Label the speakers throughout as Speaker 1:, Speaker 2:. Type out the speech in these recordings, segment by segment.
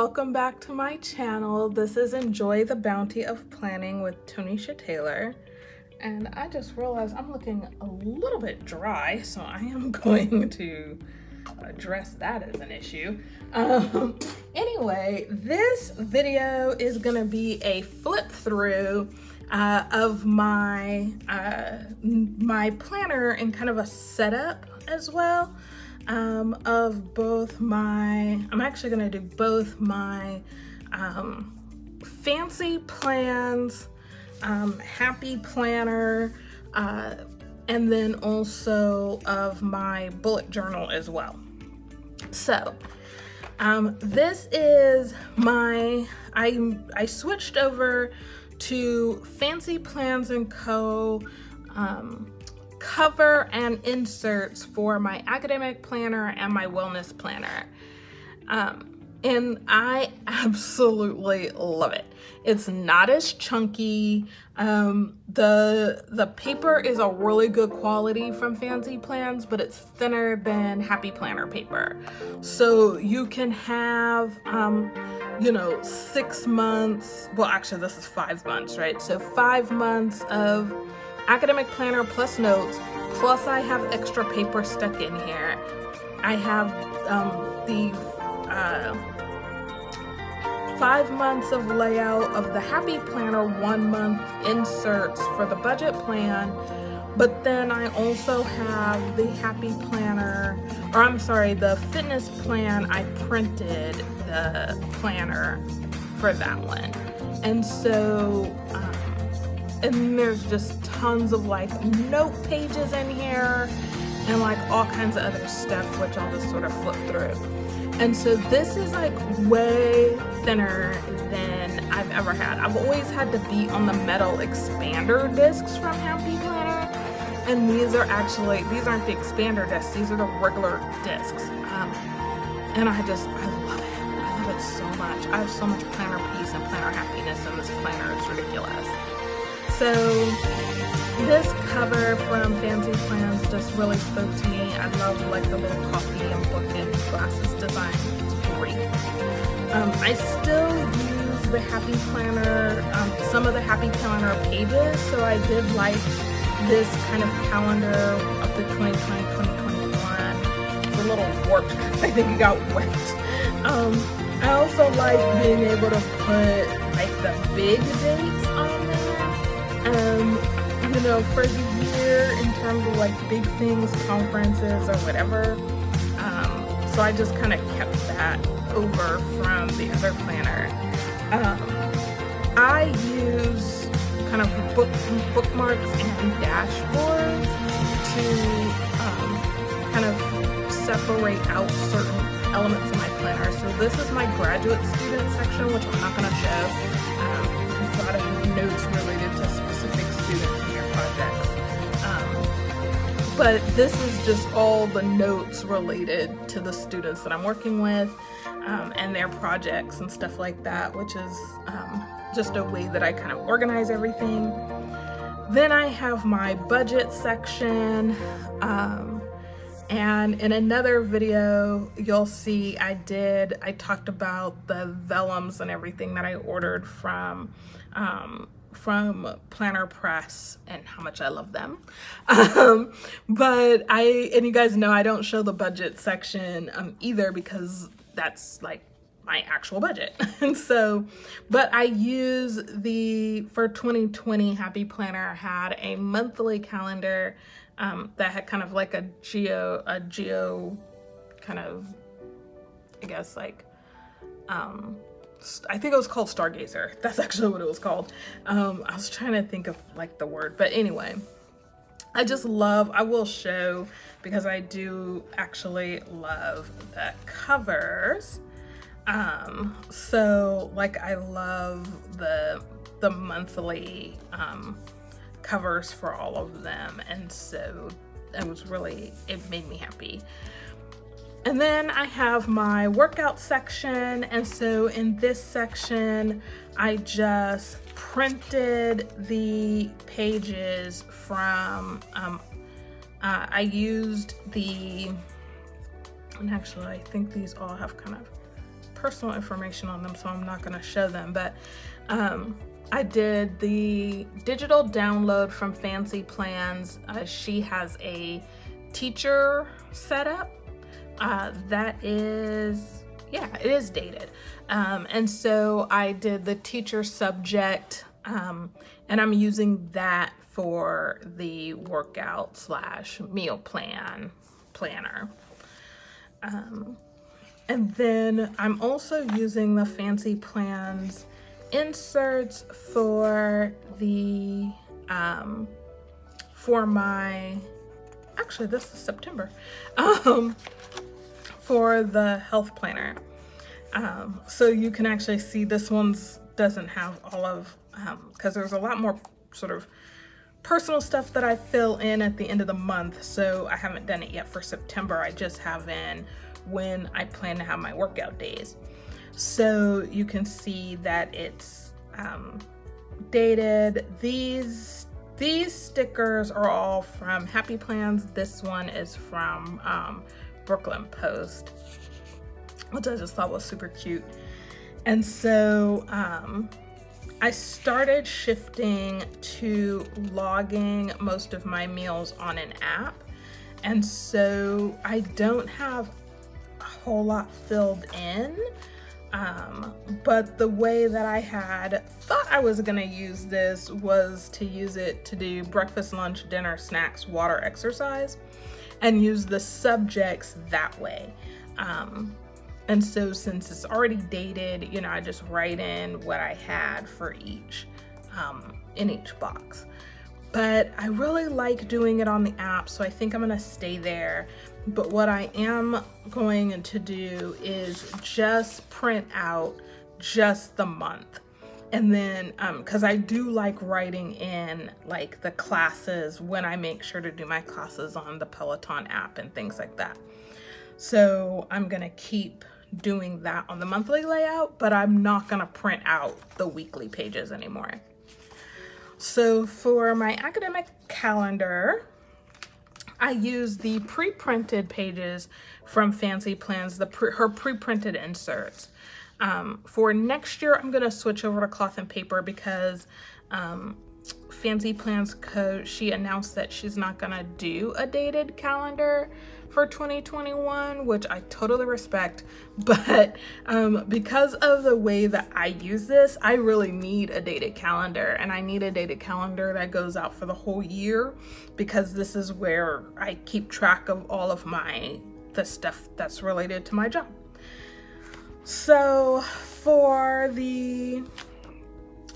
Speaker 1: welcome back to my channel. This is Enjoy the Bounty of Planning with Tonisha Taylor. And I just realized I'm looking a little bit dry, so I am going to address that as an issue. Anyway, this video is gonna be a flip through of my my planner and kind of a setup as well. Of both my, I'm actually gonna do both my fancy plans, happy planner, and then also of my bullet journal as well. So this is my, I switched over to Fancy Plans & Co. Cover and inserts for my academic planner and my wellness planner. And I absolutely love it. It's not as chunky. The paper is a really good quality from Fancy Plans, but it's thinner than Happy Planner paper. So you can have, you know, 6 months, well, actually this is 5 months, right? So 5 months of academic planner plus notes, plus I have extra paper stuck in here. I have the 5 months of layout of the Happy Planner, 1 month inserts for the budget plan, but then I also have the Happy Planner, or I'm sorry, the fitness plan. I printed the planner for that one. And so and there's just tons of like note pages in here and like all kinds of other stuff, which I'll just sort of flip through. And so this is like way thinner than I've ever had. I've always had to beat on the metal expander discs from Happy Planner. And these are actually, these aren't the expander discs, these are the regular discs. And I love it. I love it so much. I have so much planner peace and planner happiness in this planner, it's ridiculous. So this cover from Fancy Plans just really spoke to me. I love like the little coffee and book and glasses design. It's great. I still use the Happy Planner, some of the Happy Planner pages. So I did like this kind of calendar of the 2020-2021. It's a little warped. I think it got wet. I also like being able to put like the big dates on there. You know, for the year in terms of like big things, conferences or whatever. So I just kind of kept that over from the other planner. I use kind of bookmarks and dashboards to kind of separate out certain elements of my planner. So this is my graduate student section, which I'm not going to show. There's a lot of notes related to specific students in your projects. But this is just all the notes related to the students that I'm working with and their projects and stuff like that, which is just a way that I kind of organize everything. Then I have my budget section. And in another video, you'll see I talked about the vellums and everything that I ordered from Planner Press and how much I love them. But and you guys know I don't show the budget section either, because that's like my actual budget. And so, but I use for 2020 Happy Planner had a monthly calendar that had kind of like a geo kind of, I guess like, I think it was called Stargazer. That's actually what it was called. I was trying to think of like the word, but anyway, I just love, I will show, because I do actually love the covers. So like I love the monthly covers for all of them, and so it was really, it made me happy. And then I have my workout section, and so in this section I just printed the pages from I used the, and actually I think these all have kind of personal information on them, so I'm not going to show them, but I did the digital download from Fancy Plans. She has a teacher setup that is, yeah, it is dated. And so I did the teacher subject, and I'm using that for the workout slash meal planner. And then I'm also using the Fancy Plans inserts for the for my, actually this is September, for the health planner. So you can actually see this one's doesn't have all of, because there's a lot more sort of personal stuff that I fill in at the end of the month, so I haven't done it yet for September. I just have in when I plan to have my workout days. So you can see that it's dated. These stickers are all from Happy Plans. This one is from Brooklyn Post, which I just thought was super cute. And so I started shifting to logging most of my meals on an app. And so I don't have a whole lot filled in. But the way that I had thought I was gonna use this was to use it to do breakfast, lunch, dinner, snacks, water, exercise, and use the subjects that way. And so since it's already dated, you know, I just write in what I had for each, in each box. But I really like doing it on the app, so I think I'm gonna stay there. But what I am going to do is just print out just the month. And then, cause I do like writing in like the classes when I make sure to do my classes on the Peloton app and things like that. So I'm gonna keep doing that on the monthly layout, but I'm not gonna print out the weekly pages anymore. So for my academic calendar, I use the pre-printed pages from Fancy Plans, her pre-printed inserts. For next year, I'm gonna switch over to cloth and paper because Fancy Plans coach, she announced that she's not gonna do a dated calendar for 2021, which I totally respect, but because of the way that I use this, I really need a dated calendar, and I need a dated calendar that goes out for the whole year, because this is where I keep track of all of the stuff that's related to my job. So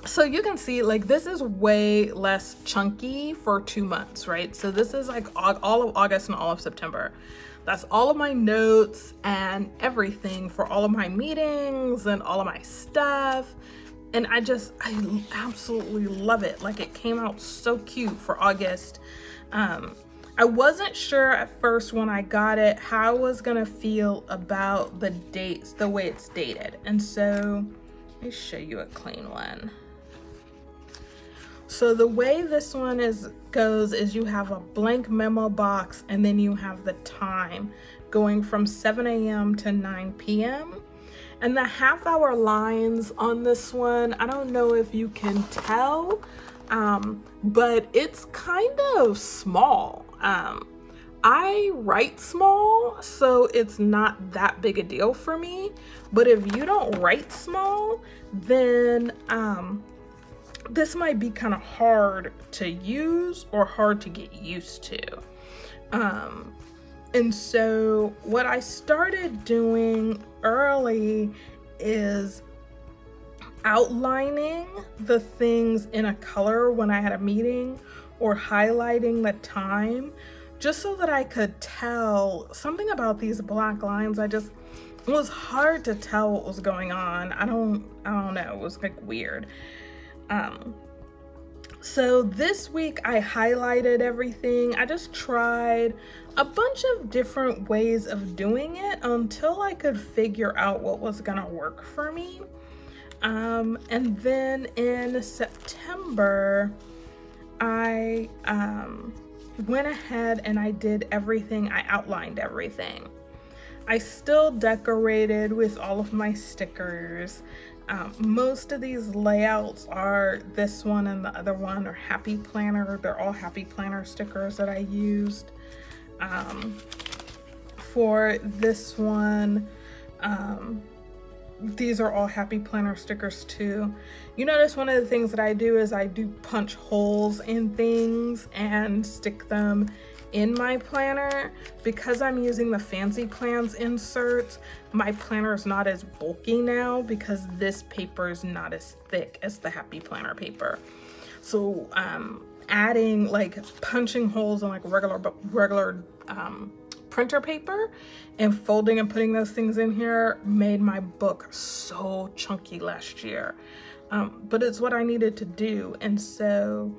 Speaker 1: so you can see, like, this is way less chunky for 2 months, right? So this is like all of August and all of September. That's all of my notes and everything for all of my meetings and all of my stuff. And I absolutely love it. Like, it came out so cute for August. I wasn't sure at first when I got it how I was gonna feel about the dates, the way it's dated. And so let me show you a clean one. So the way this one goes is you have a blank memo box, and then you have the time going from 7 a.m. to 9 p.m. And the half-hour lines on this one, I don't know if you can tell, but it's kind of small. I write small, so it's not that big a deal for me. But if you don't write small, then this might be kind of hard to use or hard to get used to. And so what I started doing early is outlining the things in a color when I had a meeting, or highlighting the time, just so that I could tell something about these black lines. It was hard to tell what was going on. I don't know, it was like weird. So this week I highlighted everything. I just tried a bunch of different ways of doing it until I could figure out what was gonna work for me. And then in September, I went ahead and I did everything. I outlined everything. I still decorated with all of my stickers. Most of these layouts are, this one and the other one are Happy Planner. They're all Happy Planner stickers that I used. For this one, these are all Happy Planner stickers too. You notice one of the things that I do is I do punch holes in things and stick them in my planner. Because I'm using the Fancy Plans inserts, my planner is not as bulky now because this paper is not as thick as the Happy Planner paper. So adding like punching holes in like regular printer paper and folding and putting those things in here made my book so chunky last year. But it's what I needed to do, and so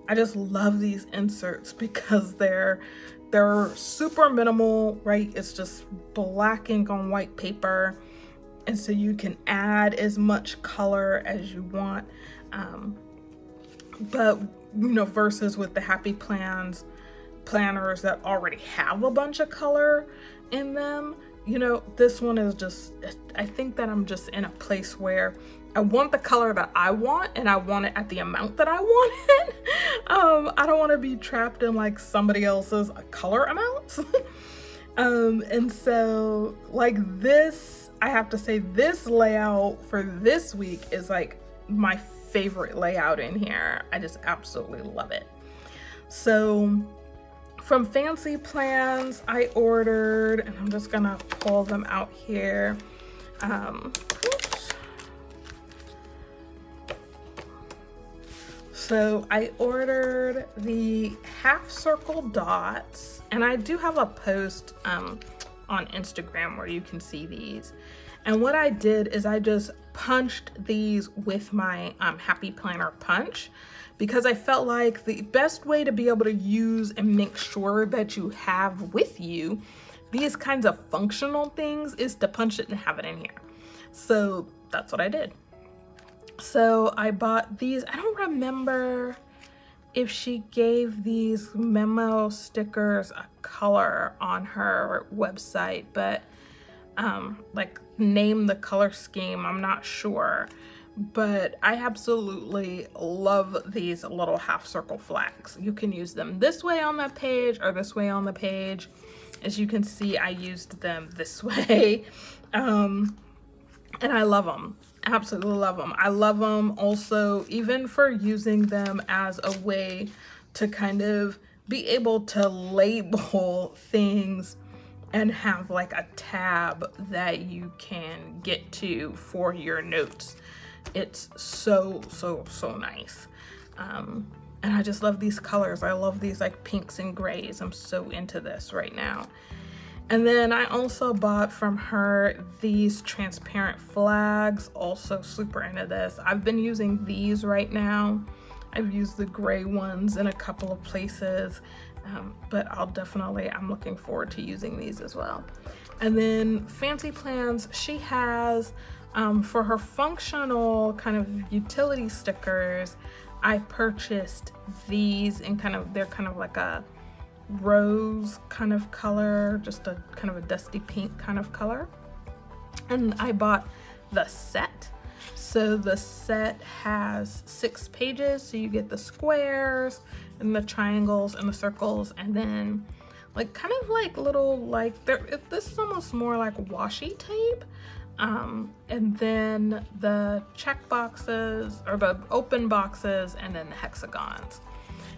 Speaker 1: I just love these inserts because they're super minimal, right? It's just black ink on white paper, and so you can add as much color as you want. But you know, versus with the Happy Planners that already have a bunch of color in them, you know, this one is just, I think that I'm just in a place where I want the color that I want, and I want it at the amount that I want it. I don't want to be trapped in like somebody else's color amounts. And so like this, I have to say this layout for this week is like my favorite layout in here. I just absolutely love it. So from Fancy Plans, I ordered, and I'm just gonna pull them out here. So I ordered the half circle dots, and I do have a post on Instagram where you can see these. And what I did is I just punched these with my Happy Planner punch, because I felt like the best way to be able to use and make sure that you have with you these kinds of functional things is to punch it and have it in here. So that's what I did. So I bought these. I don't remember if she gave these memo stickers a color on her website, but like name the color scheme, I'm not sure. But I absolutely love these little half circle flags. You can use them this way on the page or this way on the page. As you can see, I used them this way. And I love them. Absolutely love them. I love them also even for using them as a way to kind of be able to label things and have like a tab that you can get to for your notes. It's so nice. And I just love these colors. I love these like pinks and grays. I'm so into this right now. And then I also bought from her these transparent flags, also super into this. I've been using these right now. I've used the gray ones in a couple of places, but I'm looking forward to using these as well. And then Fancy Plans, she has, for her functional kind of utility stickers, I purchased these in they're kind of like a rose kind of color, just a kind of a dusty pink kind of color. And I bought the set. So the set has 6 pages, so you get the squares and the triangles and the circles, and then like kind of like little like this is almost more like washi tape. And then the check boxes or the open boxes, and then the hexagons.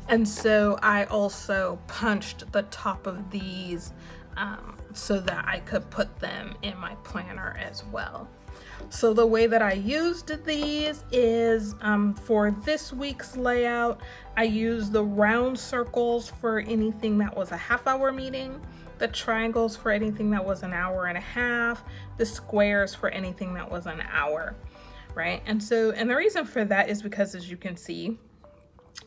Speaker 1: And so I also punched the top of these so that I could put them in my planner as well. So the way that I used these is for this week's layout, I used the round circles for anything that was a half-hour meeting, the triangles for anything that was an hour and a half, the squares for anything that was an hour, right? And the reason for that is because, as you can see,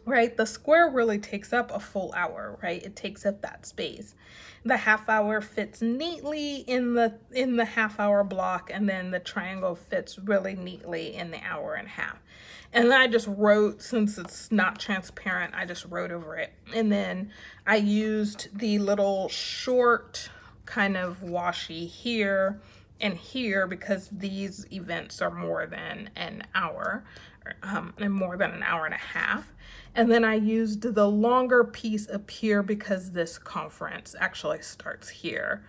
Speaker 1: right, the square really takes up a full hour, right? It takes up that space. The half hour fits neatly in the half-hour block, and then the triangle fits really neatly in the hour and a half. And then I just wrote, since it's not transparent, I just wrote over it. And then I used the little short kind of washy here and here because these events are more than an hour and more than an hour and a half. And then I used the longer piece up here because this conference actually starts here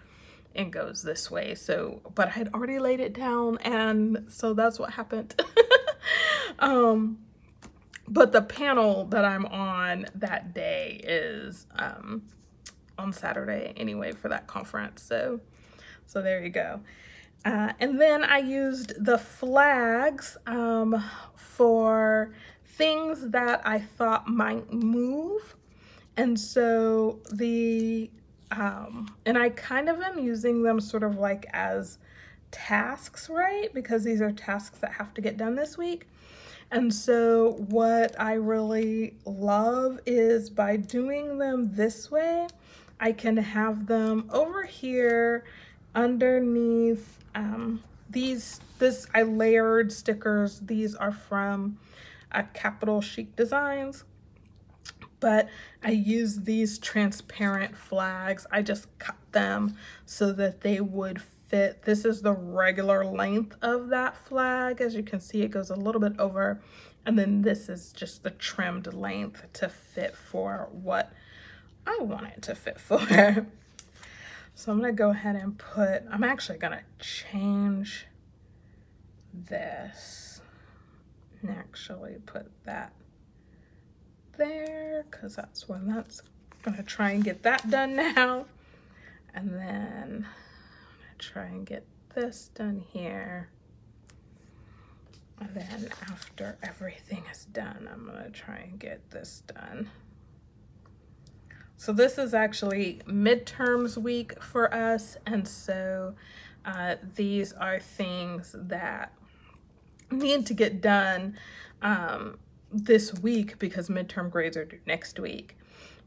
Speaker 1: and goes this way. So, but I had already laid it down, and so that's what happened. But the panel that I'm on that day is on Saturday anyway for that conference. So there you go. And then I used the flags for things that I thought might move. And so and I kind of am using them sort of like as tasks, right? Because these are tasks that have to get done this week. And so what I really love is by doing them this way, I can have them over here underneath I layered stickers. These are from Capital Chic Designs, but I use these transparent flags. I just cut them so that they would fit. This is the regular length of that flag. As you can see, it goes a little bit over, and then this is just the trimmed length to fit for what I want it to fit for. So I'm gonna go ahead and I'm actually gonna change this and actually put that there, because that's gonna try and get that done now. And then I'm gonna try and get this done here. And then after everything is done, I'm gonna try and get this done. So this is actually midterms week for us, and so these are things that need to get done this week because midterm grades are due next week.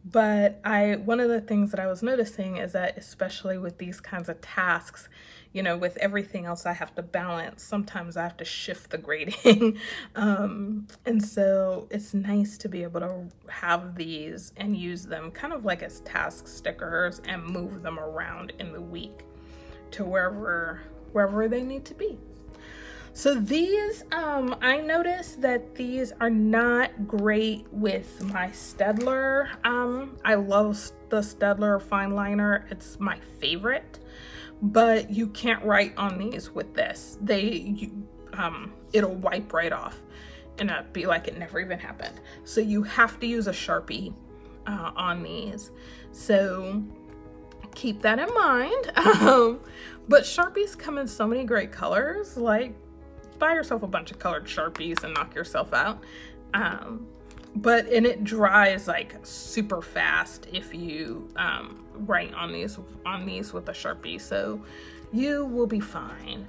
Speaker 1: But one of the things that I was noticing is that especially with these kinds of tasks, you know, with everything else I have to balance, sometimes I have to shift the grading. And so it's nice to be able to have these and use them kind of like as task stickers and move them around in the week to wherever they need to be. So these, I noticed that these are not great with my Staedtler. I love the Staedtler fine liner. It's my favorite, but you can't write on these with this. It'll wipe right off and it'll be like it never even happened. So you have to use a Sharpie on these. So keep that in mind. But Sharpies come in so many great colors. Like, buy yourself a bunch of colored Sharpies and knock yourself out. And it dries like super fast if you write on these with a Sharpie, so you will be fine.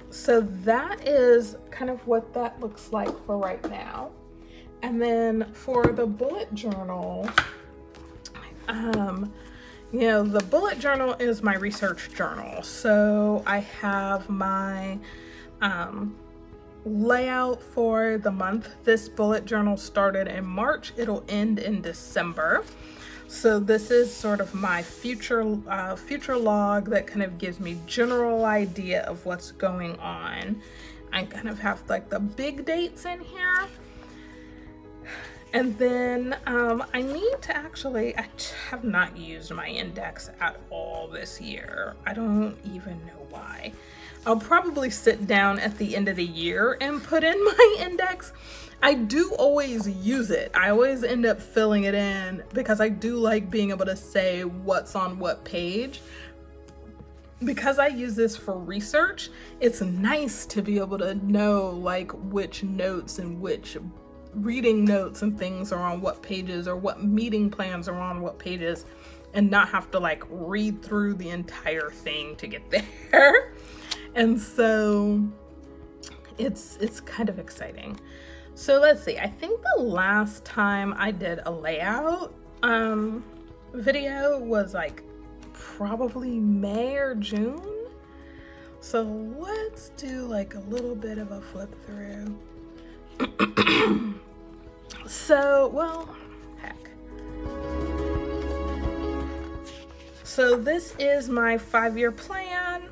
Speaker 1: So that is kind of what that looks like for right now. And then for the bullet journal, you know, the bullet journal is my research journal. So I have my layout for the month. This bullet journal started in March. It'll end in December. So this is sort of my future log that kind of gives me general idea of what's going on. I kind of have like the big dates in here. And then I need to I have not used my index at all this year. I don't even know why. I'll probably sit down at the end of the year and put in my index. I do always use it. I always end up filling it in because I do like being able to say what's on what page. Because I use this for research, it's nice to be able to know like which notes and which reading notes and things are on what pages, or what meeting plans are on what pages, and not have to like read through the entire thing to get there. And so it's kind of exciting. So let's see, I think the last time I did a layout video was like probably May or June. So let's do like a little bit of a flip through. So, well, heck. So this is my 5-year plan,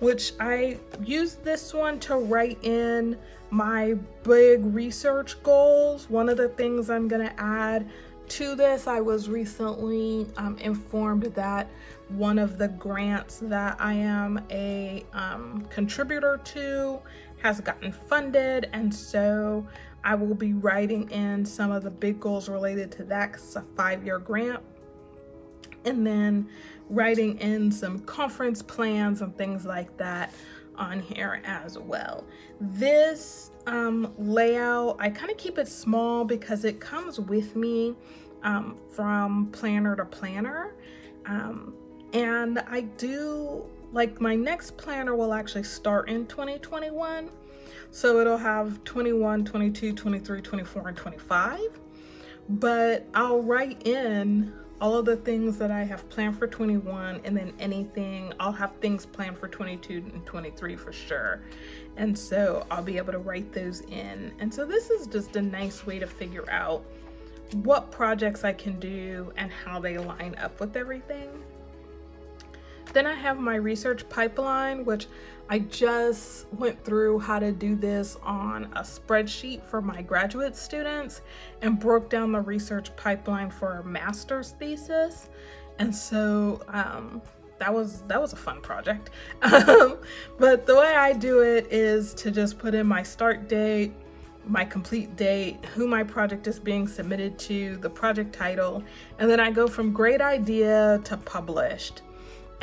Speaker 1: which I used this one to write in my big research goals. One of the things I'm gonna add to this, I was recently informed that one of the grants that I am a contributor to has gotten funded, and so I will be writing in some of the big goals related to that because it's a 5-year grant, and then writing in some conference plans and things like that on here as well. This layout, I kind of keep it small because it comes with me from planner to planner. And I do, like, my next planner will actually start in 2021. So it'll have 21, 22, 23, 24, and 25. But I'll write in all of the things that I have planned for 21, and then anything, I'll have things planned for 22 and 23 for sure. And so I'll be able to write those in. And so this is just a nice way to figure out what projects I can do and how they line up with everything. Then I have my research pipeline, which I just went through how to do this on a spreadsheet for my graduate students and broke down the research pipeline for a master's thesis. And so that was a fun project. But the way I do it is to just put in my start date, my complete date, who my project is being submitted to, the project title, and then I go from great idea to published.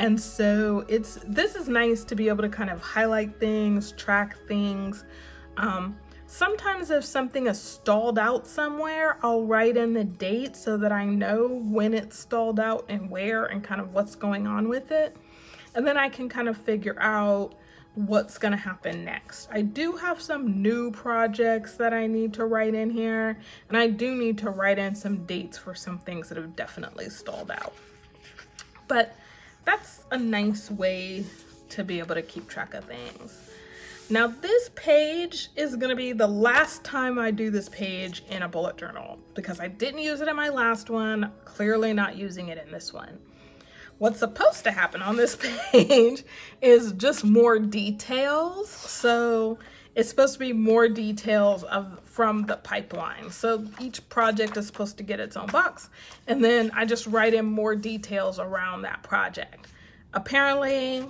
Speaker 1: And so this is nice to be able to kind of highlight things, track things. Sometimes if something is stalled out somewhere, I'll write in the date so that I know when it's stalled out and where and kind of what's going on with it. And then I can kind of figure out what's gonna happen next. I do have some new projects that I need to write in here, and I do need to write in some dates for some things that have definitely stalled out. But that's a nice way to be able to keep track of things. Now this page is gonna be the last time I do this page in a bullet journal because I didn't use it in my last one, clearly not using it in this one. What's supposed to happen on this page is just more details. So it's supposed to be more details from the pipeline. So each project is supposed to get its own box, and then I just write in more details around that project. Apparently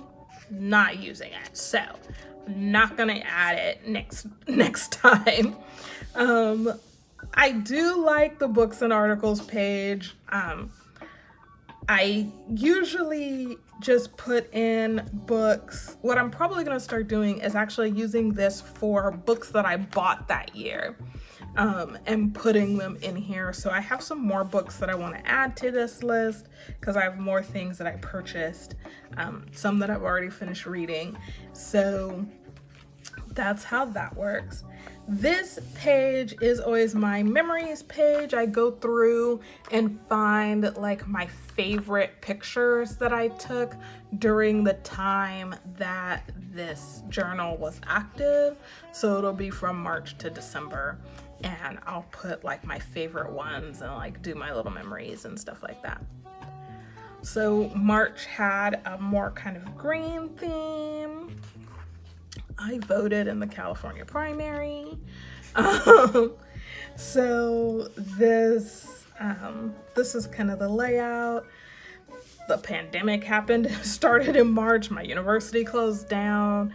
Speaker 1: not using it, so not gonna add it next time. I do like the books and articles page. I usually just put in books. What I'm probably gonna start doing is actually using this for books that I bought that year and putting them in here. So I have some more books that I wanna add to this list because I have more things that I purchased, some that I've already finished reading. So that's how that works. This page is always my memories page. I go through and find like my favorite pictures that I took during the time that this journal was active. So it'll be from March to December, and I'll put like my favorite ones and like do my little memories and stuff like that. So March had a more kind of green theme. I voted in the California primary. So this is kind of the layout. The pandemic happened, started in March. My university closed down,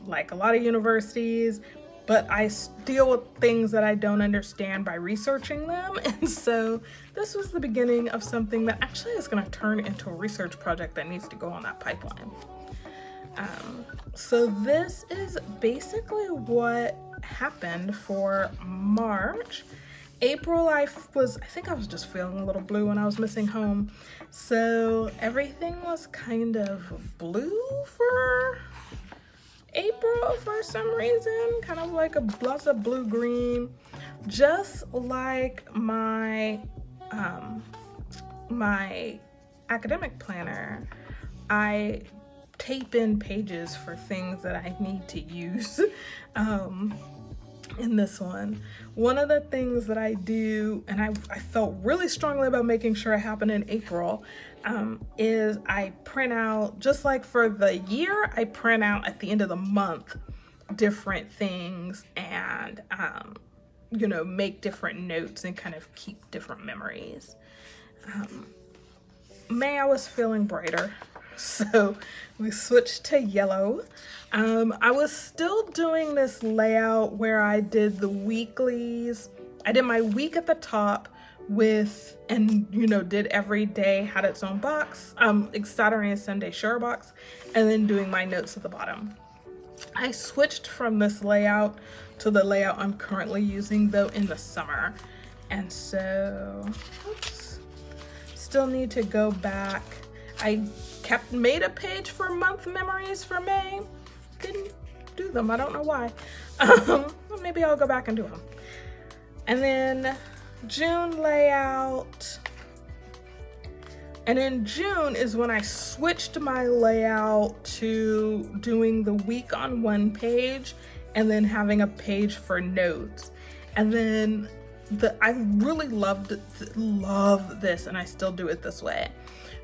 Speaker 1: like a lot of universities, but I deal with things that I don't understand by researching them. And so this was the beginning of something that actually is gonna turn into a research project that needs to go on that pipeline. So this is basically what happened for March. April, I think I was just feeling a little blue when I was missing home. So everything was kind of blue for April for some reason, kind of like lots of blue-green, just like my, my academic planner. I tape in pages for things that I need to use. in this one. One of the things that I do, and I felt really strongly about making sure it happened in April, is I print out, just like for the year, I print out at the end of the month different things and you know, make different notes and kind of keep different memories. May, I was feeling brighter, so we switched to yellow. I was still doing this layout where I did the weeklies. I did my week at the top with, and you know, did every day had its own box, Saturday and Sunday share box, and then doing my notes at the bottom. I switched from this layout to the layout I'm currently using though in the summer. And so, oops, still need to go back. I made a page for month memories for May. Didn't do them, I don't know why. Maybe I'll go back and do them. And then June layout. And in June is when I switched my layout to doing the week on one page and then having a page for notes. And then I really love this, and I still do it this way.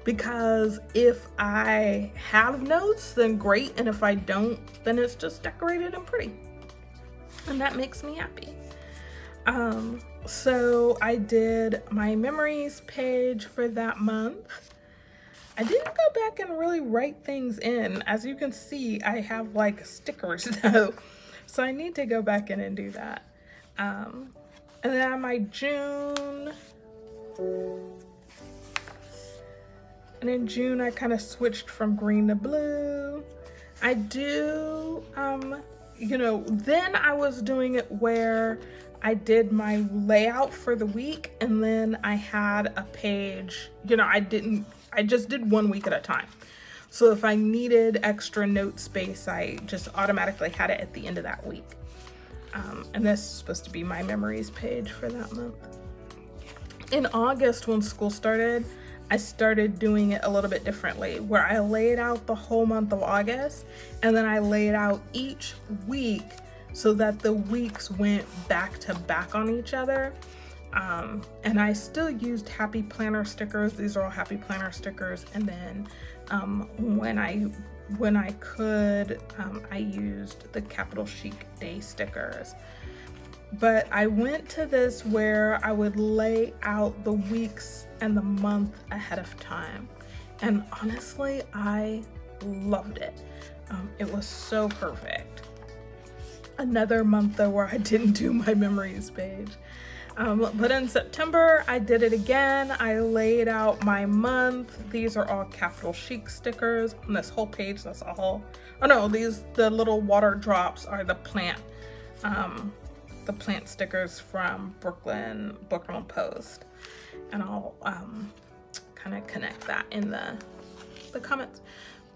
Speaker 1: Because if I have notes, then great, and if I don't, then it's just decorated and pretty. And that makes me happy. So I did my memories page for that month. I didn't go back and really write things in. As you can see, I have like stickers though. So I need to go back in and do that. And then on my June, and in June I kind of switched from green to blue. I do, you know, then I was doing it where I did my layout for the week and then I had a page, you know, I just did 1 week at a time. So if I needed extra note space, I just automatically had it at the end of that week. And this is supposed to be my memories page for that month. In August, when school started, I started doing it a little bit differently, where I laid out the whole month of August and then I laid out each week so that the weeks went back to back on each other. And I still used Happy Planner stickers. These are all Happy Planner stickers. And then when I could, I used the Capital Chic Day stickers. But I went to this where I would lay out the weeks and the month ahead of time. And honestly, I loved it. It was so perfect. Another month though where I didn't do my memories page. But in September, I did it again. I laid out my month. These are all Capital Chic stickers on this whole page. That's all. Oh no, the little water drops are the plant stickers from Brooklyn Post. And I'll kind of connect that in the comments.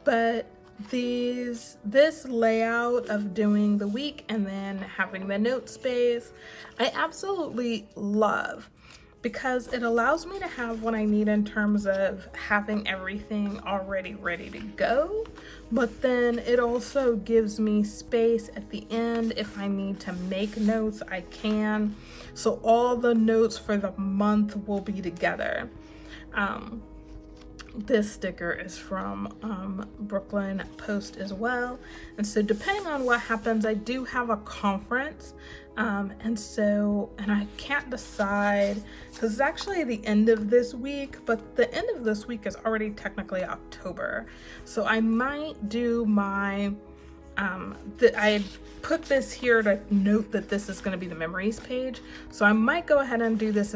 Speaker 1: But this layout of doing the week and then having the note space, I absolutely love, because it allows me to have what I need in terms of having everything already ready to go, but then it also gives me space at the end. If I need to make notes, I can. So all the notes for the month will be together. This sticker is from Brooklyn Post as well. And so depending on what happens, I do have a conference. And I can't decide, because it's actually the end of this week, but the end of this week is already technically October. So I might do my, I put this here to note that this is going to be the memories page. So I might go ahead and leave this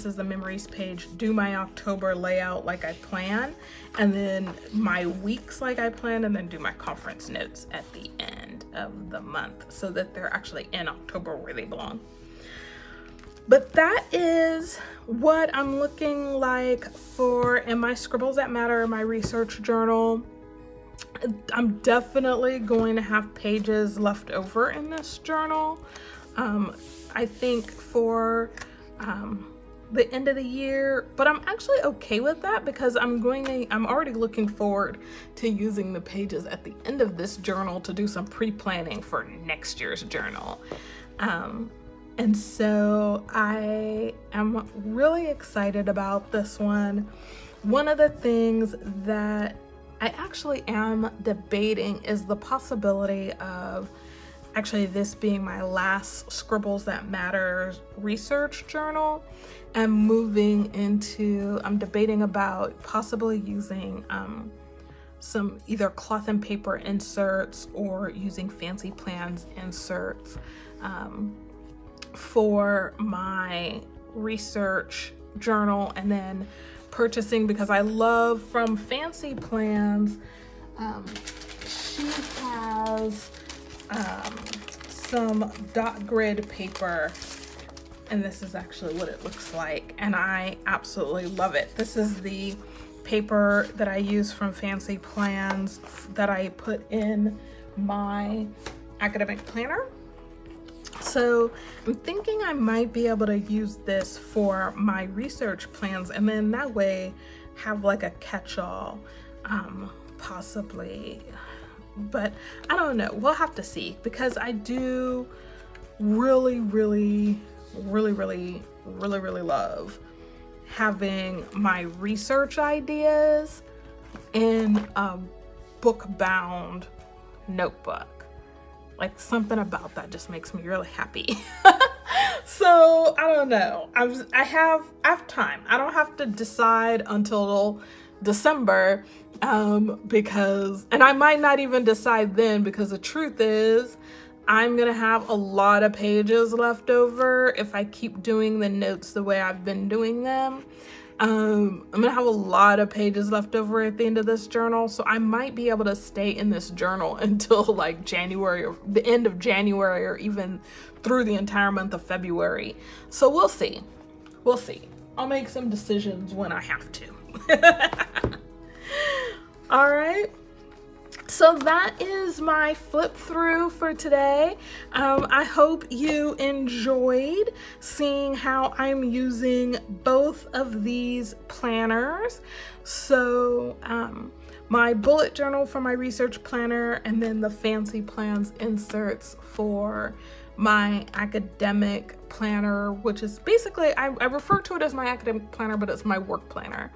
Speaker 1: as the memories page, do my October layout like I plan, and then my weeks like I plan, and then do my conference notes at the end of the month so that they're actually in October where they belong. But that is what I'm looking like in my Scribbles That Matter, my research journal. I'm definitely going to have pages left over in this journal. I think for the end of the year, but I'm actually okay with that because I'm already looking forward to using the pages at the end of this journal to do some pre-planning for next year's journal. And so I am really excited about this one. One of the things that I actually am debating is the possibility of actually this being my last Scribbles That Matter research journal and moving into, I'm debating about possibly using some either cloth and paper inserts or using fancy plans inserts for my research journal, and then purchasing, because I love from Fancy Plans, she has some dot grid paper, and this is actually what it looks like, and I absolutely love it. This is the paper that I use from Fancy Plans that I put in my academic planner. So I'm thinking I might be able to use this for my research plans, and then that way have like a catch-all, possibly. But I don't know, we'll have to see, because I do really love having my research ideas in a book-bound notebook. Like, something about that just makes me really happy. So I don't know, I have time. I don't have to decide until December, because, and I might not even decide then, because the truth is I'm gonna have a lot of pages left over if I keep doing the notes the way I've been doing them. I'm gonna have a lot of pages left over at the end of this journal, so I might be able to stay in this journal until like January, or the end of January, or even through the entire month of February. So we'll see. We'll see. I'll make some decisions when I have to. All right. So that is my flip through for today. I hope you enjoyed seeing how I'm using both of these planners. So my bullet journal for my research planner, and then the Fancy Plans inserts for my academic planner, which is basically, I refer to it as my academic planner, but it's my work planner.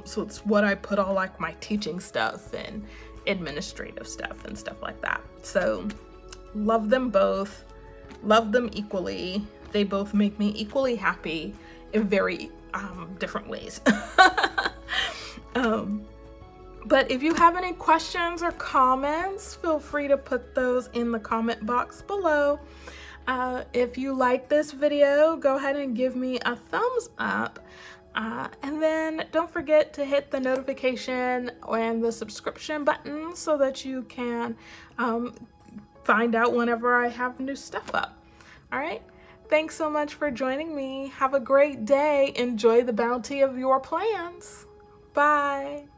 Speaker 1: So it's what I put all like my teaching stuff and administrative stuff and stuff like that. So love them both, love them equally. They both make me equally happy in very different ways. But if you have any questions or comments, feel free to put those in the comment box below. If you like this video, go ahead and give me a thumbs up. And then don't forget to hit the notification and the subscription button so that you can find out whenever I have new stuff up. All right. Thanks so much for joining me. Have a great day. Enjoy the bounty of your plans. Bye.